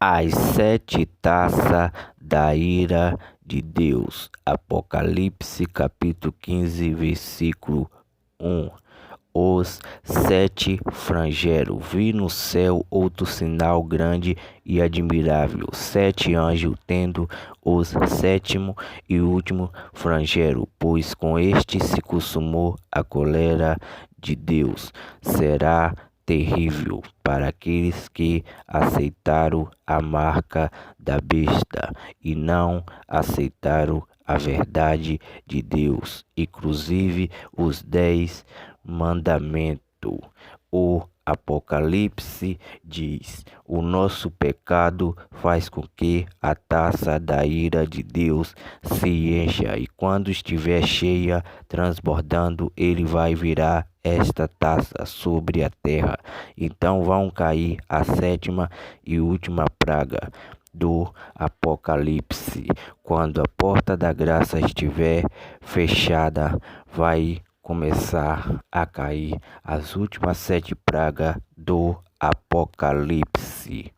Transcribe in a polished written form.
As sete taças da ira de Deus. Apocalipse capítulo 15, versículo 1. Os sete franjeram. Vi no céu outro sinal grande e admirável. Sete anjos tendo os sétimo e último franjero, pois com este se consumou a cólera de Deus. Será terrível para aqueles que aceitaram a marca da besta e não aceitaram a verdade de Deus, inclusive os 10 mandamentos. O Apocalipse diz: o nosso pecado faz com que a taça da ira de Deus se encha, e quando estiver cheia, transbordando, ele vai virar esta taça sobre a terra. Então vão cair a sétima e última praga do Apocalipse. Quando a porta da graça estiver fechada, vai começar a cair as últimas 7 pragas do Apocalipse.